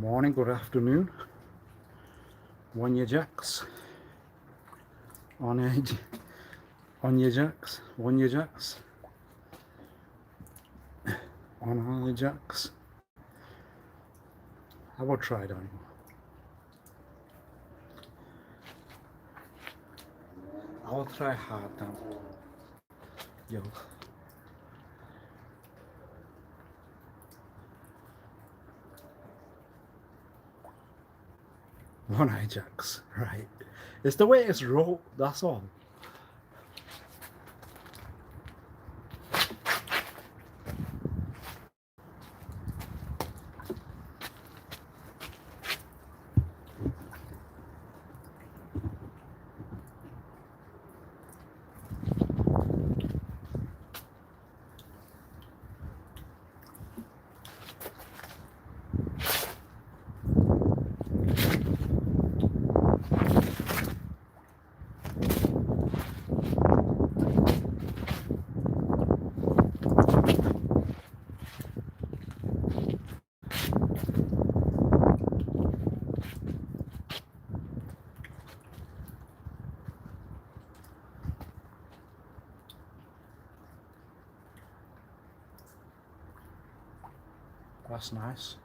morning, good afternoon. On your jacks. On your jacks. On your jacks. On your jacks. I will try it on. I will try hard now. Yo. One eye jacks, right? It's the way it's rolled, that's all. That's nice.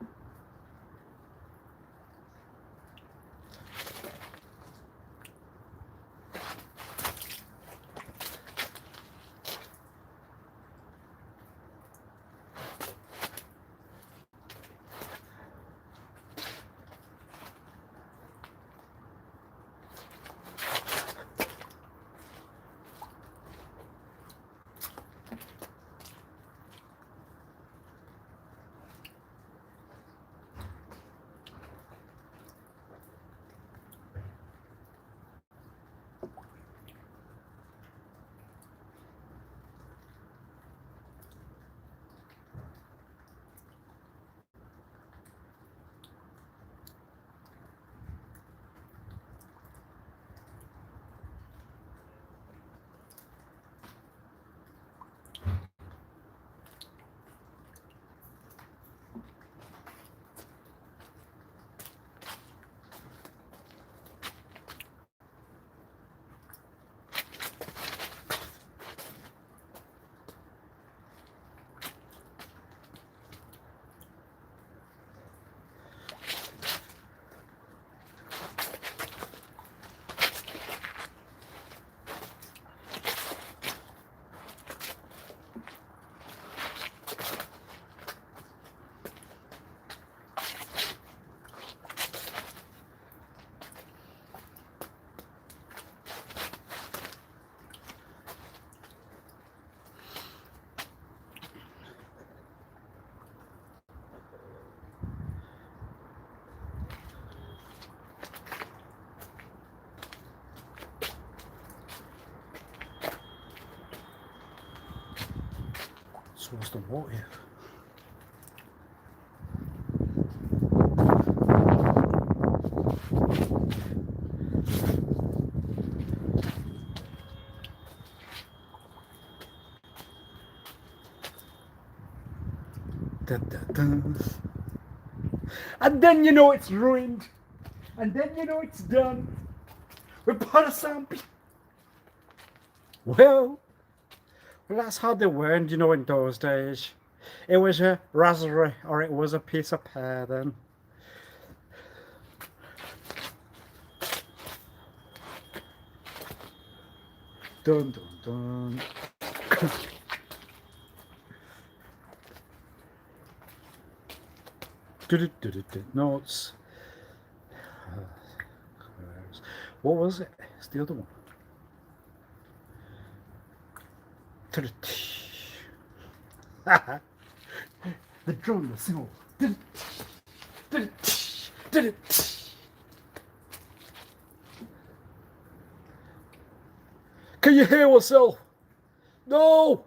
So what's the what if? Dun, dun, dun. And then you know it's ruined. And then you know it's done. We put a sample. Well, that's how they went, you know, in those days. It was a raspberry or it was a piece of pear then. Dun dun dun. Notes. What was it? It's the other one. The drum, the single. Can you hear yourself? No!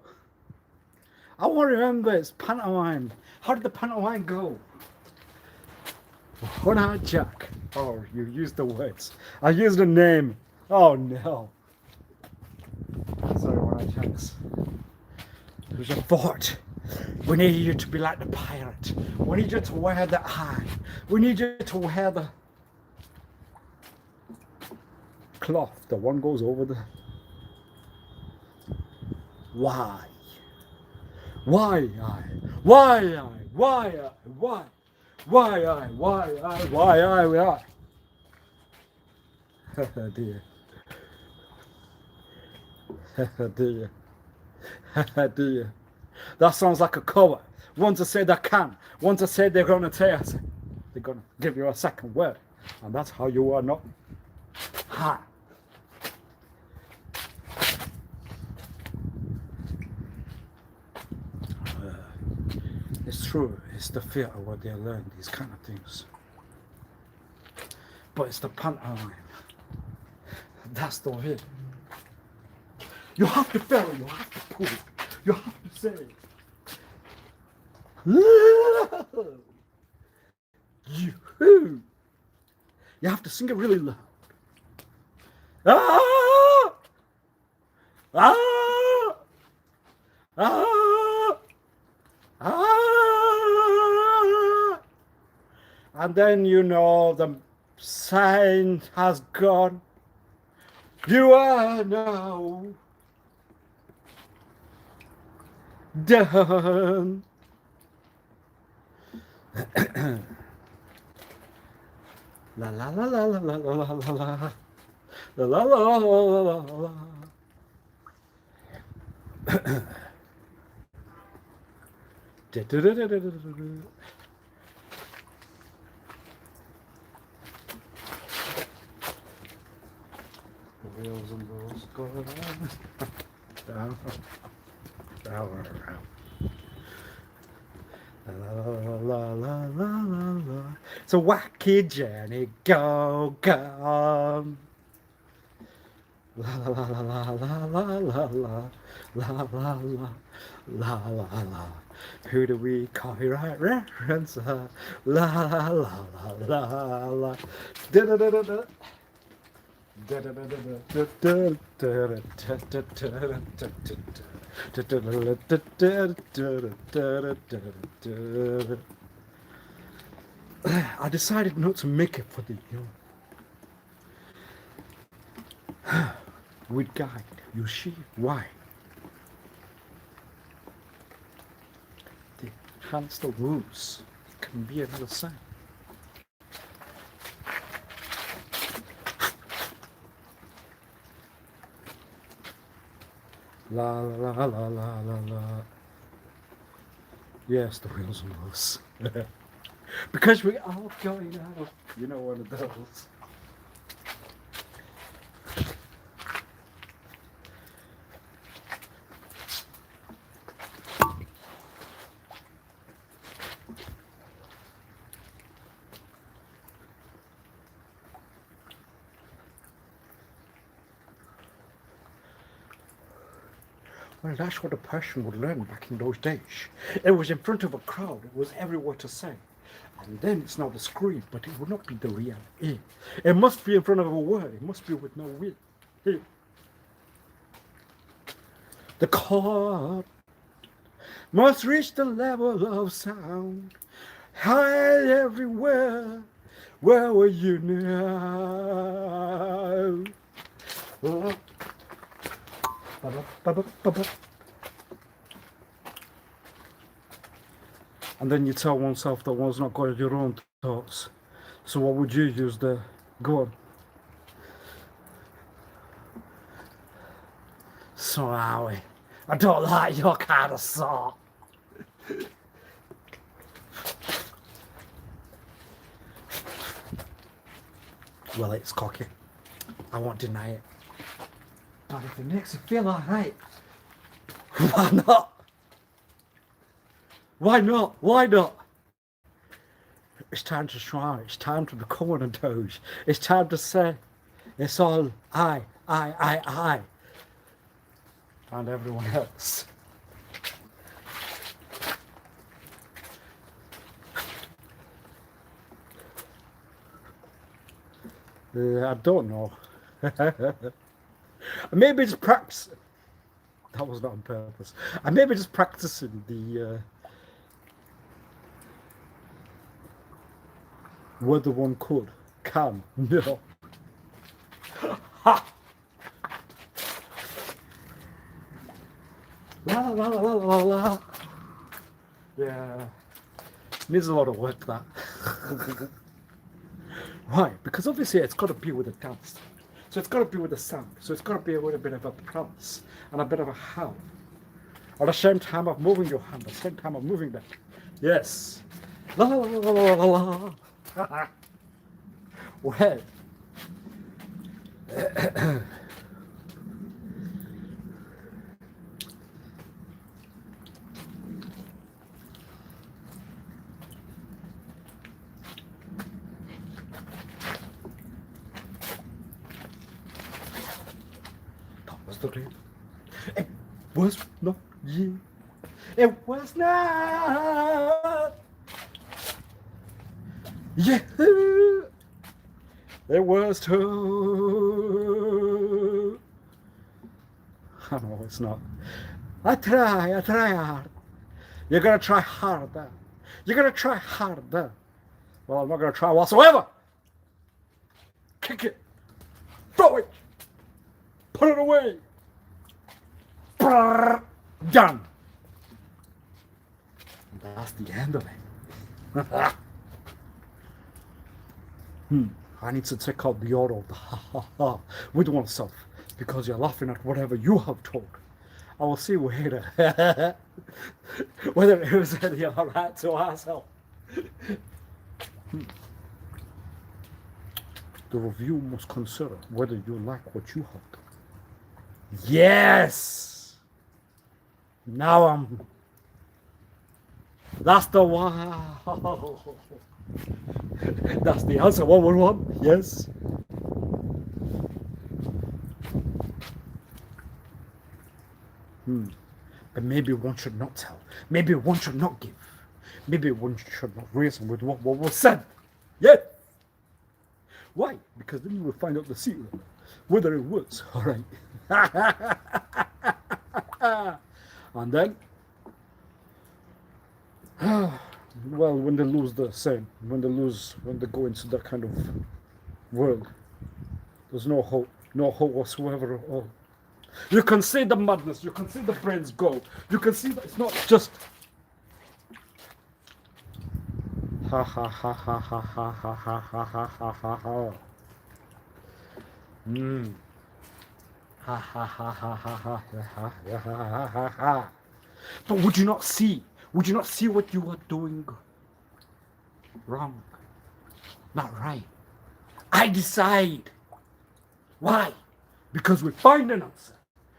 I want to remember it's pantomime. How did the pantomime go? One-eyed Jack. Oh, you used the words. I used the name. Oh no. Sorry, One-eyed Jacks. It was a thought. We need you to be like the pirate. We need you to wear the eye. We need you to wear the cloth. The one goes over the... Why? Why I? Why I? Why I? Why? Why I? Why I? Why I? Why I? Dear. Dear. Dear. That sounds like a cover. Once I say they can, once I say they're gonna tell us, they're gonna give you a second word. And that's how you are not high. It's true, it's the fear of what they learn, these kind of things. But it's the pantomime. That's the way. You have to fail, you have to pull, you have to say, love you. You have to sing it really loud. Ah! Ah! Ah! Ah! And then you know the sign has gone. You are now done. La la la la la la la la la la la la la la. The wheels and those go around, down, down, around. La la la la la la la. It's a wacky journey, go go. La la la la la la la la la la la la la. Who do we copyright reference? La la la la la la. Da da da da da. Da da da da da da da da. I decided not to make it for the with guide. You see why? The hamster rules can be another sign. La la la la la la la. Yes, the wheels are loose. Because we are going out. You know one of those. Well, that's what a person would learn back in those days. It was in front of a crowd. It was everywhere to say. And then it's not a screen, but it would not be the real it. It must be in front of a word. It must be with no will. The chord must reach the level of sound. High everywhere. Where were you now? And then you tell oneself that one's not got your own thoughts. So what would you use there? Go on. So are we. I don't like your kind of song. Well, it's cocky. I won't deny it. But if it makes you feel alright, why not? Why not? Why not? It's time to try. It's time to become one of those. It's time to say, it's all I. And everyone else. I don't know. Maybe it's practice. That was not on purpose. I maybe just practicing the whether one could, can, no. Ha! La la la la la la. Yeah. Needs a lot of work, that. Why? Because obviously it's got to be with a dance. So it's got to be with a sound. So it's got to be with a bit of a prance and a bit of a howl. At the same time of moving your hand, at the same time of moving that. Yes. La la la la la la. Well. That was the dream. It was not you. It was not you. It was true. I know it's not. I try hard. You're gonna try harder. You're gonna try harder. Well, I'm not gonna try whatsoever. Kick it. Throw it. Put it away. Brrr. Done. And that's the end of it. I need to take out the order of the ha ha ha with oneself because you're laughing at whatever you have told. I will see later whether it was any alright to ourselves. The review must consider whether you like what you have done. Yes! Now that's the wow. That's the answer, 111. Yes. But maybe one should not tell. Maybe one should not give. Maybe one should not reason with what was said. Yeah. Why? Because then you will find out the secret. Whether it was. Alright. And then well, when they lose the same, when they go into that kind of world, there's no hope whatsoever at all. You can see the madness, you can see the brains go, you can see that it's not just ha ha ha ha ha ha ha ha ha ha ha ha ha. Ha ha ha ha ha ha ha ha ha ha. But would you not see? Would you not see what you are doing wrong? Not right. I decide. Why? Because we find an answer.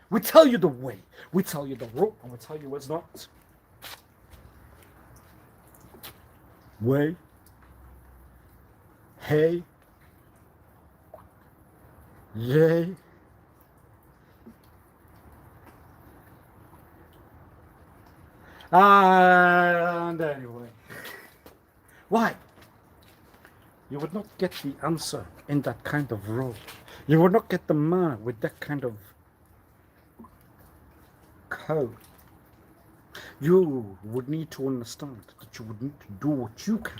We tell you the way. We tell you the rope, and we tell you what's not. Way. Hey. Yay. And anyway, why? You would not get the answer in that kind of role. You would not get the man with that kind of code. You would need to understand that you would need to do what you can.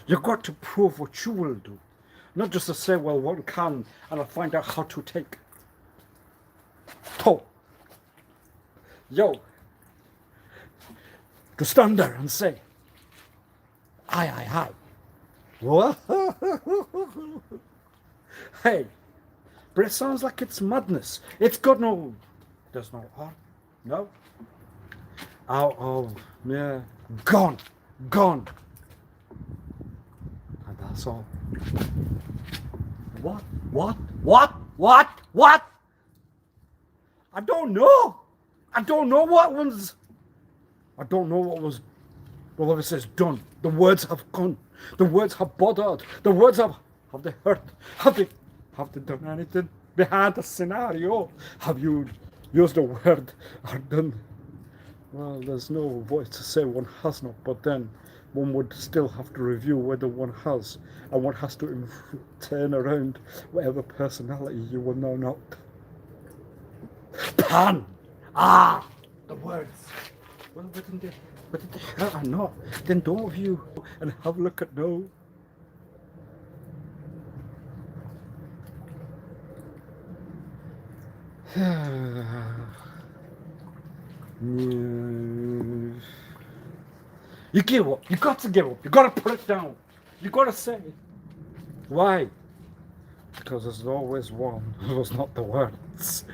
You've got to prove what you will do. Not just to say, well, one can, and I'll find out how to take. Yo. To stand there and say, aye. What? Hey, but it sounds like it's madness. It's got no, there's no heart. No. Out of, yeah, gone. And that's all. What? I don't know what was. I don't know what was. Well, if it says done, the words have gone. The words have bothered. The words have they hurt? Have they done anything behind the scenario? Have you used the word or done? Well, there's no voice to say one has not, but then one would still have to review whether one has, and one has to turn around whatever personality you will know not. Pan! The words. Well, did they hurt or not? Then don't review and have a look at no. You give up. You got to give up. You got to put it down. You got to say, why? Because there's always one who's not the words.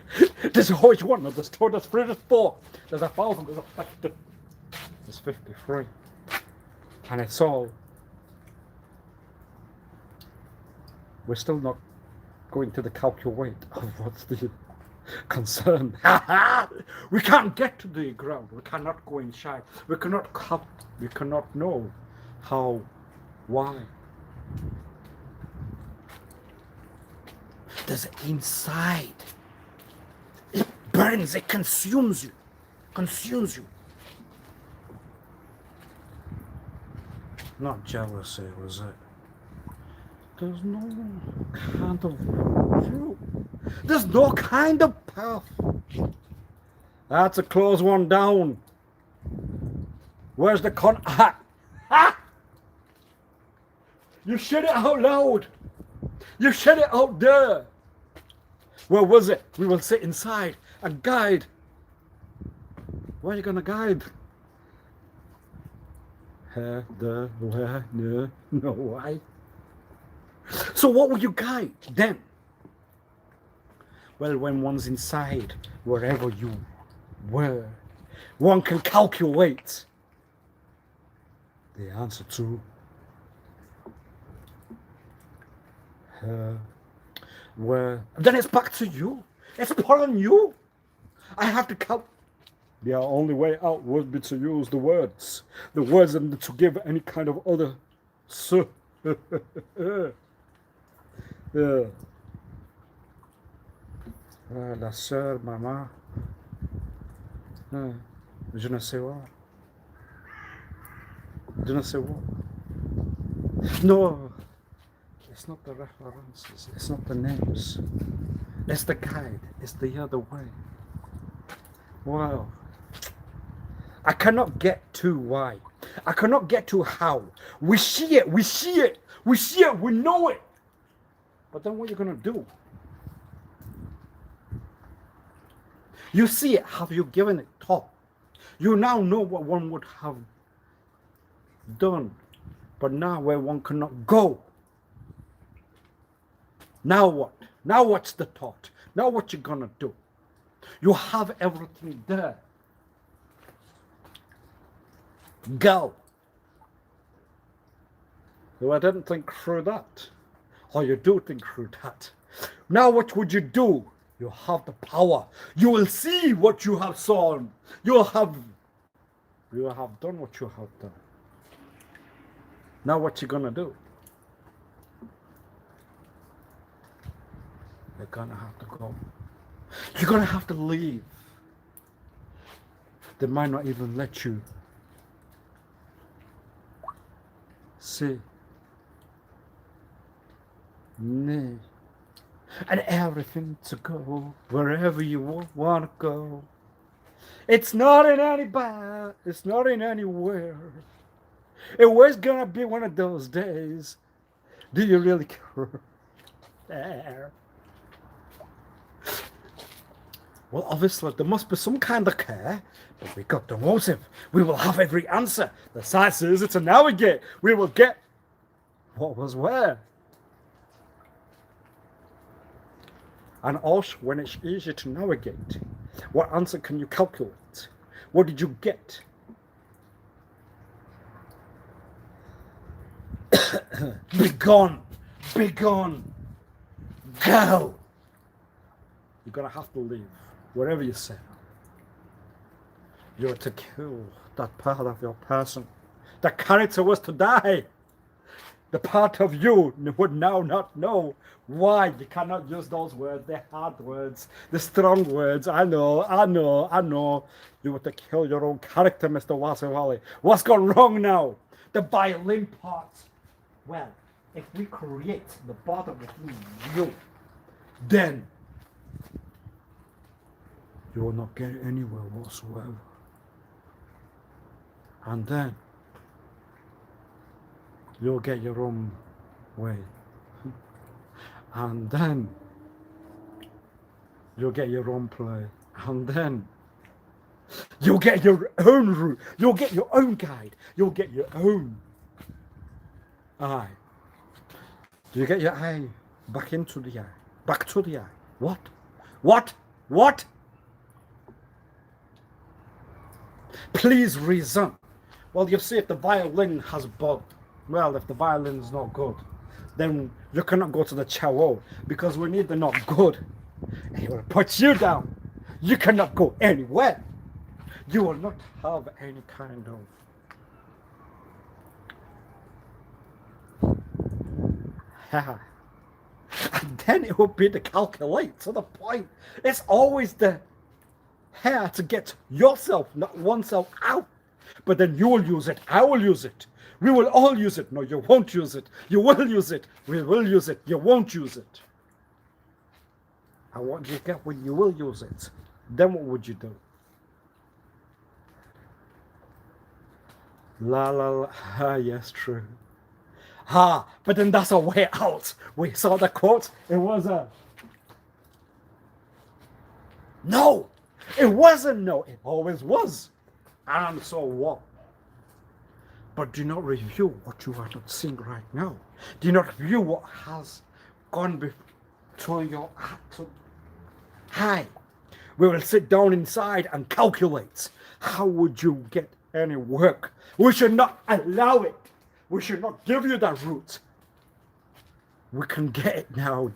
There's always one. There's two, there's three, there's four. There's 1,000, there's 50. There's 53. And it's all. We're still not going to the calculate of what's the concern. We can't get to the ground. We cannot go inside. We cannot know how, why. There's inside. It burns, it consumes you. Consumes you. Not jealousy, was it? There's no kind of view. There's no kind of path. That's a close one down. Where's the con? Ha! You said it out loud. You said it out there. Where was it? We will sit inside and guide. Where are you going to guide? Here, there, where, no, why? So what will you guide then? Well, when one's inside, wherever you were, one can calculate the answer to where. Then it's back to you. It's put on you. I have to count. The only way out would be to use the words and to give any kind of other. Yeah. La sœur, maman. Je ne sais what. Je ne sais what. No, it's not the references. It's not the names. It's the guide. It's the other way. Wow. I cannot get to why. I cannot get to how. We see it. We see it. We see it. We know it. But then what are you going to do? You see it. Have you given it thought? You now know what one would have done. But now where one cannot go. Now what? Now what's the thought? Now what you going to do? You have everything there. Go. So I didn't think through that. Or you do think through that. Now what would you do? You have the power. You will see what you have sown. You have done what you have done. Now what you gonna do? You're gonna have to go. You're gonna have to leave. They might not even let you see. Nay. And everything to go wherever you want to go. It's not in any bar. It's not in anywhere. It was gonna be one of those days. Do you really care? Well, obviously, there must be some kind of care, but we got the motive. We will have every answer. The science is to navigate. We will get what was where. And also, when it's easy to navigate, what answer can you calculate? What did you get? Be gone. Be gone. Go. You're going to have to leave. Wherever you say. You're to kill that part of your person. The character was to die. The part of you would now not know why. You cannot use those words. They're hard words. They're strong words. I know. You were to kill your own character, Mr. Wasif Ali. What's gone wrong now? The violin part. Well, if we create the bottom within you, then you will not get anywhere whatsoever. And then you'll get your own way. And then You'll get your own play. And then you'll get your own route. You'll get your own guide. You'll get your own eye. Do you get your eye back into the eye? Back to the eye. What? What? What? Please reason. Well, you see, if the violin has bugged, well, if the violin is not good, then you cannot go to the chow because we need the not good. He will put you down. You cannot go anywhere. You will not have any kind of and then it will be the calculate to the point. It's always the hair to get yourself, not oneself, out. But then you will use it. I will use it. We will all use it. No, you won't use it. You will use it. We will use it. You won't use it. And what do you get when you will use it? Then what would you do? La la la. Ah, yes, true. Ah, but then that's a way out. We saw the quote. It was a no. It wasn't no. It always was. And so what? But do not review what you are not seeing right now. Do not review what has gone before your heart. Hi. We will sit down inside and calculate. How would you get any work? We should not allow it. We should not give you that route. We can get it now,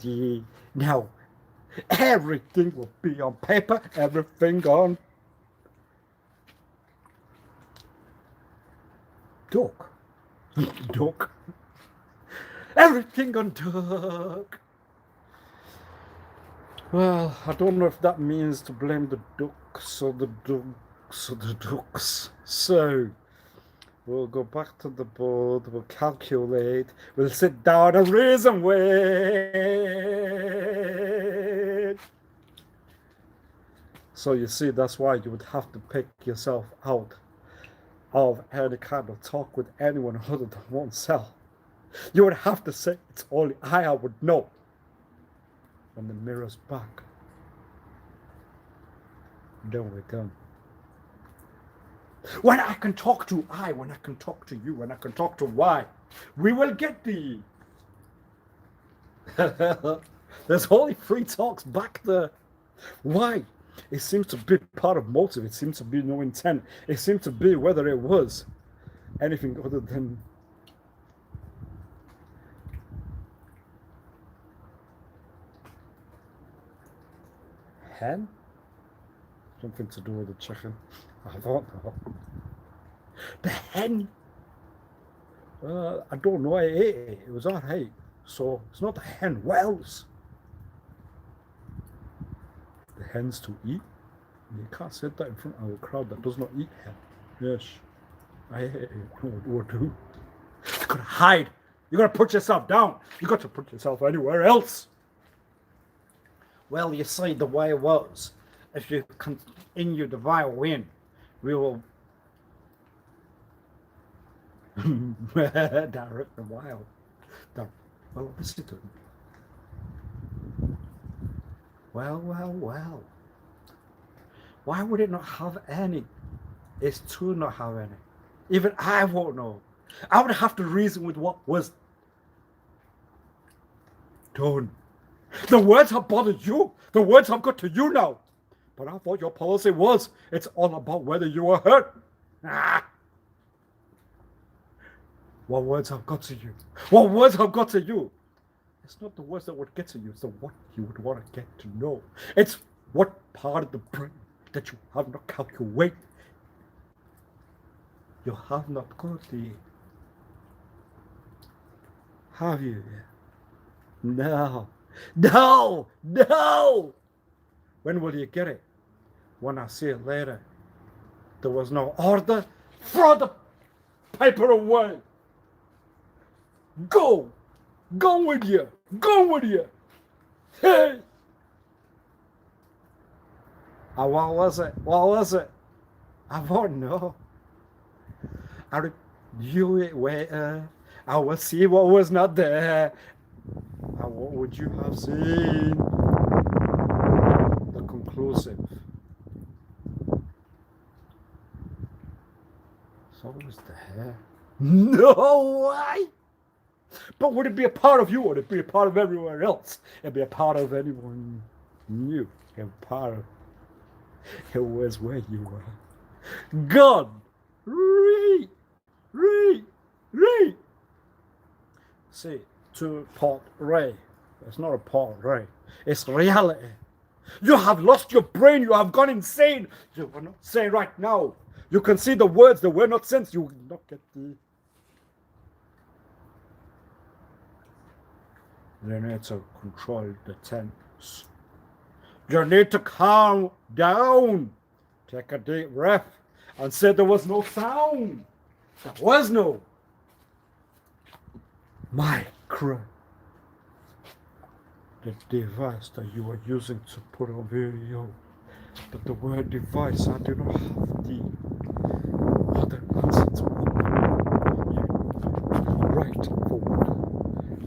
now. Everything will be on paper, everything on duck. Duck. Everything on duck. Well, I don't know if that means to blame the ducks or the ducks or the ducks. So we'll go back to the board, we'll calculate, we'll sit down and reason with. So you see, that's why you would have to pick yourself out of any kind of talk with anyone other than oneself. You would have to say, it's only I would know. When the mirror's back, then we're done. When I can talk to I, when I can talk to you, when I can talk to Y, we will get the there's only 3 talks back there. Why? It seems to be part of motive. It seems to be no intent. It seemed to be whether it was anything other than hen? Something to do with the chicken. I don't know. The hen? I don't know. I ate it. It was alright. So it's not the hen. What else? The hens to eat? You can't say that in front of a crowd that does not eat hen. Yes. I ate it. What do? You gotta hide. You gotta put yourself down. You got to put yourself anywhere else. Well, you see, the way it was, if you continue the violin, we will direct the wild. Well, listen to him. Well. Why would it not have any? It's to not have any. Even I won't know. I would have to reason with what was done. The words have bothered you. The words have got to you now. But I thought your policy was, it's all about whether you were hurt. What words have got to you? What words have got to you? It's not the words that would get to you. It's the what you would want to get to know. It's what part of the brain that you have not calculated. You have not got the... Have you? No. When will you get it? When I see it later. There was no order. Throw the paper away. Go with you. Hey. What was it? I won't know. I review it later. I will see what was not there. And what would you have seen? inclusive. It's always there. No way! But would it be a part of you, or would it be a part of everywhere else? It'd be a part of anyone new. A part of it was where you were. God! Re! Re! Re! See, to Port Ray. It's not a Port Ray. It's reality. You have lost your brain. You have gone insane. You are not saying right now. You can see the words that were not sent. You will not get the... You need to control the tense. You need to calm down. Take a deep breath and say there was no sound. There was no micro. The device that you are using to put on video. But the word device, I do not have the other answer to what you right for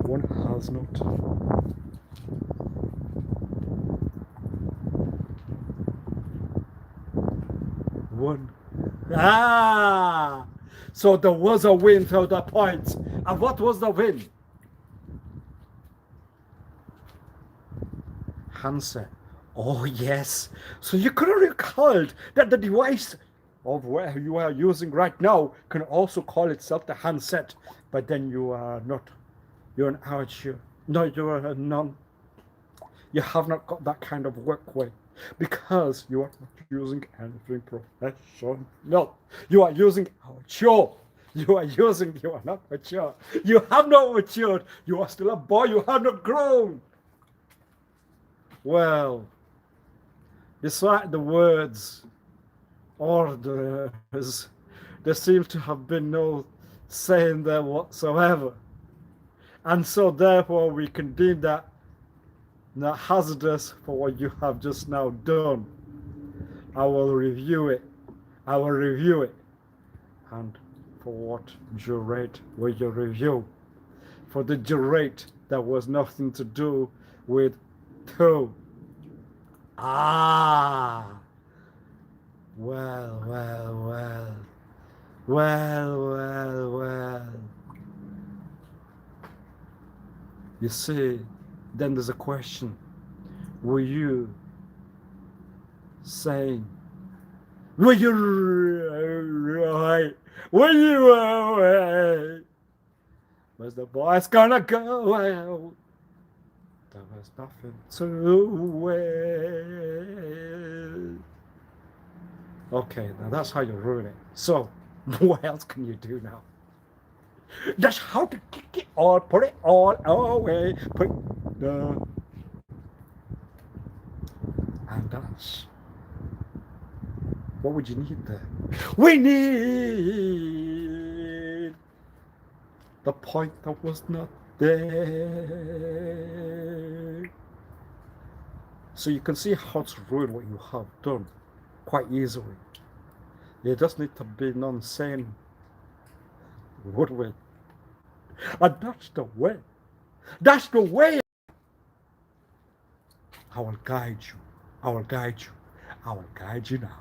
one has not. One. Ah! So there was a win till that point. And what was the win? Handset. Oh yes. So you could have recalled that the device of where you are using right now can also call itself the handset, but then you are not. You're an amateur. No, you're a non. You have not got that kind of work way because you are not using anything professional. No, you are using amateur. You are not mature. You have not matured. You are still a boy. You have not grown. Well, despite the words, orders, there seems to have been no saying there whatsoever. And so therefore we can deem that not hazardous for what you have just now done. I will review it. I will review it. And for what durate will you review? For the durate that was nothing to do with two. Ah. Well, well, well. Well, well, well. You see, then there's a question. Were you saying, were you right? Were you right? Was the voice gonna go out? There was nothing to it. Okay, now that's how you ruin it. So, what else can you do now? That's how to kick it all, put it all away, put it down. And that's what would you need there? We need the point that was not there. So you can see how to ruin what you have done quite easily. You just need to be non-saying, would we? And that's the way. That's the way. I will guide you. I will guide you. I will guide you now.